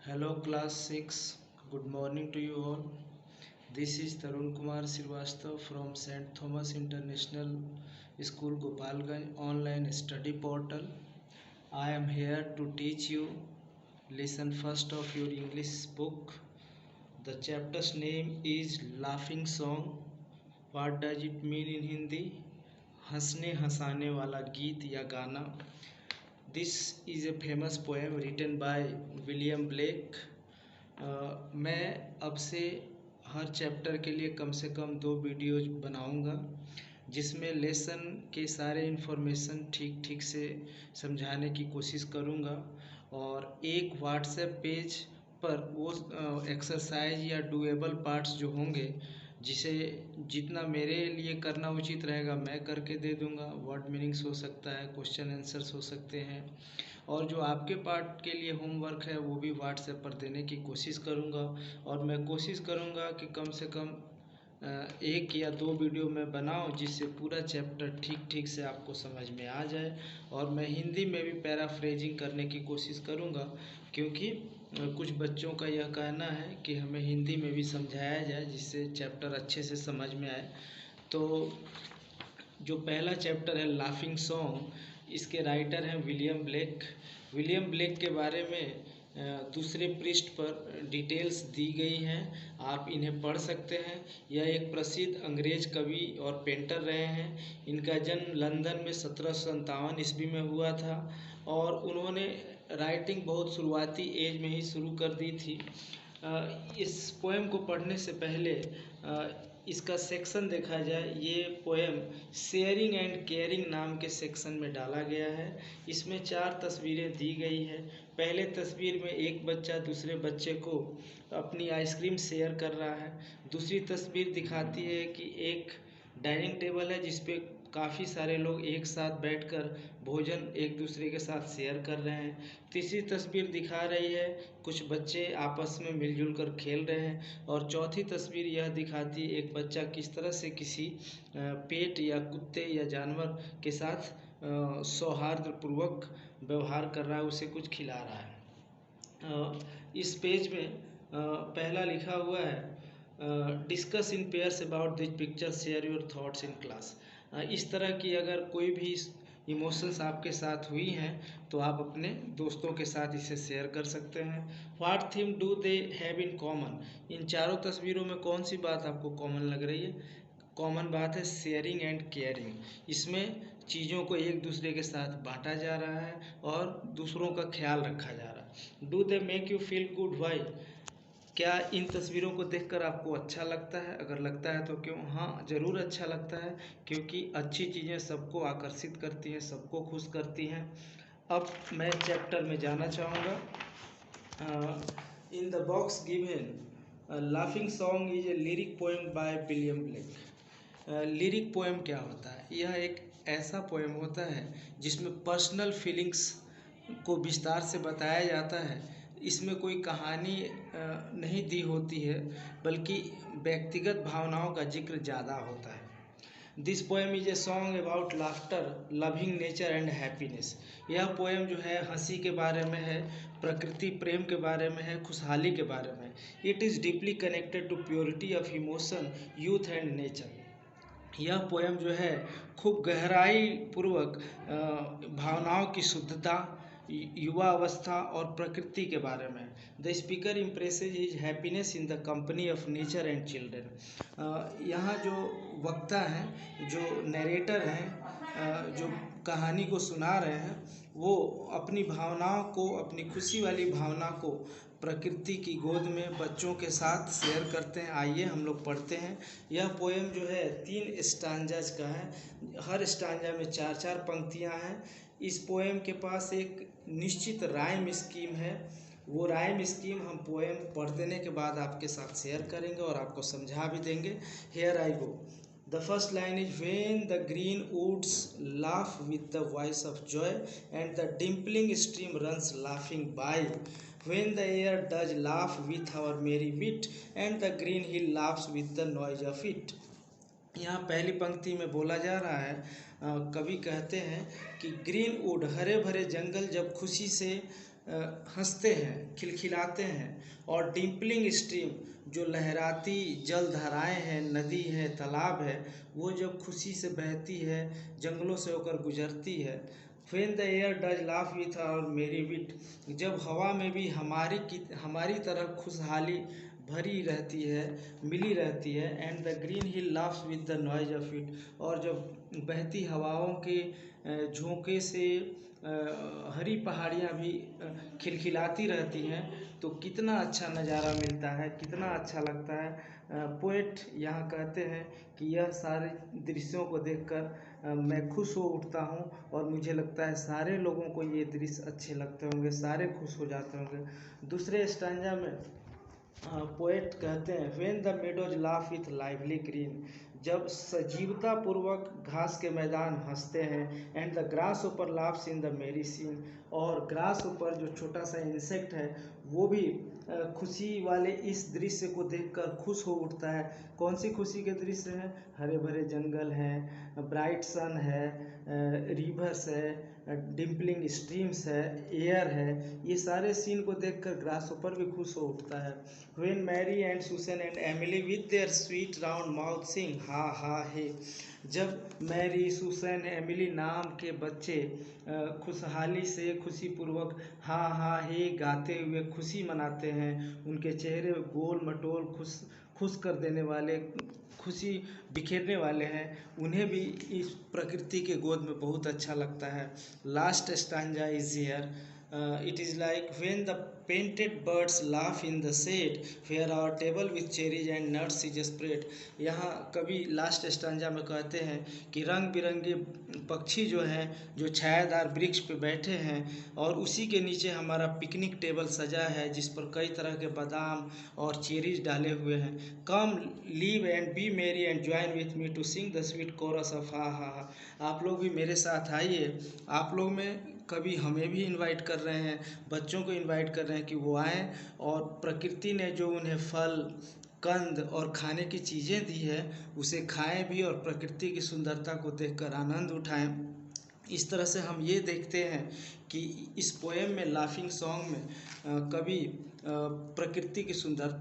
Hello class 6, good morning to you all. This is Tarun Kumar Srivastava from St. Thomas International School Gopalganj online study portal. I am here to teach you lesson first of your English book. The chapter's name is Laughing Song. What does it mean in Hindi? हंसने हंसाने वाला गीत या गाना. This is a famous poem written by William Blake. मैं अब से हर chapter के लिए कम से कम 2 वीडियोज बनाऊंगा जिसमें लेसन के सारे इन्फॉर्मेशन ठीक से समझाने की कोशिश करूंगा और एक व्हाट्सएप पेज पर वो एक्सरसाइज या डूएबल पार्ट्स जो होंगे जिसे जितना मेरे लिए करना उचित रहेगा मैं करके दे दूंगा. वर्ड मीनिंग्स हो सकता है, क्वेश्चन आंसर्स हो सकते हैं और जो आपके पार्ट के लिए होमवर्क है वो भी व्हाट्सएप पर देने की कोशिश करूंगा. और मैं कोशिश करूंगा कि कम से कम 1 या 2 वीडियो मैं बनाऊं जिससे पूरा चैप्टर ठीक से आपको समझ में आ जाए. और मैं हिंदी में भी पैराफ्रेजिंग करने की कोशिश करूंगा क्योंकि कुछ बच्चों का यह कहना है कि हमें हिंदी में भी समझाया जाए जिससे चैप्टर अच्छे से समझ में आए. तो जो पहला चैप्टर है लाफिंग सॉन्ग, इसके राइटर हैं विलियम ब्लेक. विलियम ब्लेक के बारे में दूसरे पृष्ठ पर डिटेल्स दी गई हैं, आप इन्हें पढ़ सकते हैं. यह एक प्रसिद्ध अंग्रेज कवि और पेंटर रहे हैं. इनका जन्म लंदन में 1757 ईस्वी में हुआ था और उन्होंने राइटिंग बहुत शुरुआती एज में ही शुरू कर दी थी. इस पोएम को पढ़ने से पहले इसका सेक्शन देखा जाए. ये पोएम शेयरिंग एंड केयरिंग नाम के सेक्शन में डाला गया है. इसमें 4 तस्वीरें दी गई है. पहले तस्वीर में एक बच्चा दूसरे बच्चे को अपनी आइसक्रीम शेयर कर रहा है. दूसरी तस्वीर दिखाती है कि एक डाइनिंग टेबल है जिस पे काफ़ी सारे लोग एक साथ बैठकर भोजन एक दूसरे के साथ शेयर कर रहे हैं. तीसरी तस्वीर दिखा रही है कुछ बच्चे आपस में मिलजुल कर खेल रहे हैं. और चौथी तस्वीर यह दिखाती है एक बच्चा किस तरह से किसी पेट या कुत्ते या जानवर के साथ सौहार्दपूर्वक व्यवहार कर रहा है, उसे कुछ खिला रहा है. इस पेज में पहला लिखा हुआ है discuss in pairs about this picture, share your thoughts in class. इस तरह की अगर कोई भी इमोशंस आपके साथ हुई हैं तो आप अपने दोस्तों के साथ इसे शेयर कर सकते हैं. What theme do they have in common. इन चारों तस्वीरों में कौन सी बात आपको कॉमन लग रही है? कॉमन बात है शेयरिंग एंड केयरिंग. इसमें चीज़ों को एक दूसरे के साथ बांटा जा रहा है और दूसरों का ख्याल रखा जा रहा है. Do they make you feel good. Why. क्या इन तस्वीरों को देखकर आपको अच्छा लगता है? अगर लगता है तो क्यों? हाँ, ज़रूर अच्छा लगता है क्योंकि अच्छी चीज़ें सबको आकर्षित करती हैं, सबको खुश करती हैं. अब मैं चैप्टर में जाना चाहूँगा. In the box given laughing song is a lyric poem by William Blake. Lyric poem क्या होता है? यह एक ऐसा पोएम होता है जिसमें पर्सनल फीलिंग्स को विस्तार से बताया जाता है. इसमें कोई कहानी नहीं दी होती है बल्कि व्यक्तिगत भावनाओं का जिक्र ज़्यादा होता है. This poem is a song about laughter, loving nature and happiness. यह पोएम जो है हंसी के बारे में है, प्रकृति प्रेम के बारे में है, खुशहाली के बारे में. It is deeply connected to purity of emotion, youth and nature. यह पोएम जो है खूब गहराई पूर्वक भावनाओं की शुद्धता, युवा अवस्था और प्रकृति के बारे में. The speaker impresses his happiness in the company of nature and children. यहाँ जो वक्ता हैं, जो नरेटर हैं, जो कहानी को सुना रहे हैं, वो अपनी भावनाओं को, अपनी खुशी वाली भावना को प्रकृति की गोद में बच्चों के साथ शेयर करते हैं. आइए हम लोग पढ़ते हैं. यह पोएम जो है 3 स्टांजाज का है. हर स्टांजा में 4-4 पंक्तियां हैं. इस पोएम के पास एक निश्चित राइम स्कीम है. वो राइम स्कीम हम पोएम पढ़ देने के बाद आपके साथ शेयर करेंगे और आपको समझा भी देंगे. Here I go. The first line is when the green woods laugh with the voice of joy and the dimpling stream runs laughing by. When the air does laugh with our merry wit and the green hill laughs with the noise of it. यहाँ पहली पंक्ति में बोला जा रहा है, कवि कहते हैं कि ग्रीन वुड, हरे भरे जंगल जब खुशी से हंसते हैं, खिलखिलाते हैं। और डिम्पलिंग स्ट्रीम, जो लहराती जल धाराएं हैं, नदी है, तालाब है, वो जब खुशी से बहती है, जंगलों से होकर गुजरती है। When the air does laugh with और मेरी विट, जब हवा में भी हमारी तरह खुशहाली भरी रहती है, मिली रहती है। And the Green Hill laughs with the noise of it, और जब बहती हवाओं के झोंके से हरी पहाड़ियाँ भी खिलखिलाती रहती हैं, तो कितना अच्छा नज़ारा मिलता है, कितना अच्छा लगता है। पोएट यहाँ कहते हैं कि यह सारे दृश्यों को देखकर मैं खुश हो उठता हूँ, और मुझे लगता है सारे लोगों को ये दृश्य अच्छे लगते होंगे, सारे खुश हो जाते होंगे। दूसरे स्टैंजा में पोएट कहते हैं, when the meadows laugh with lively green, जब सजीवता पूर्वक घास के मैदान हंसते हैं। एंड द ग्रास ऊपर लाफ्स इन द मेरी सीन, और ग्रास ऊपर जो छोटा सा इंसेक्ट है वो भी खुशी वाले इस दृश्य को देखकर खुश हो उठता है। कौन सी खुशी के दृश्य हैं? हरे भरे जंगल हैं, ब्राइट सन है, रिवर्स है, डिम्पलिंग स्ट्रीम्स है, एयर है, ये सारे सीन को देखकर ग्रास ऊपर भी खुश हो उठता है। When Mary and Susan and Emily with their sweet round mouth sing ha ha हे, जब मैरी, सुसन, एमिली नाम के बच्चे खुशहाली से खुशीपूर्वक हा हा हे गाते हुए खुशी मनाते हैं, उनके चेहरे गोल मटोल खुश कर देने वाले, खुशी बिखेरने वाले हैं, उन्हें भी इस प्रकृति के गोद में बहुत अच्छा लगता है। Last stanza is here, it is like when the painted birds laugh in the shade where our table with cherries and nuts is spread। यहाँ कवि लास्ट स्टैंजा में कहते हैं कि रंग बिरंगे पक्षी जो हैं, जो छायादार वृक्ष पे बैठे हैं, और उसी के नीचे हमारा पिकनिक टेबल सजा है, जिस पर कई तरह के बादाम और चेरीज डाले हुए हैं। Come leave and be merry and join with me to sing the sweet chorus of ha ha हा। आप लोग भी मेरे साथ आइए, आप लोग में कभी हमें भी इनवाइट कर रहे हैं, बच्चों को इनवाइट कर रहे हैं कि वो आएँ, और प्रकृति ने जो उन्हें फल, कंद और खाने की चीज़ें दी है, उसे खाएं भी और प्रकृति की सुंदरता को देखकर आनंद उठाएं। इस तरह से हम ये देखते हैं कि इस पोएम में, लाफिंग सॉन्ग में, कवि प्रकृति की सुंदरता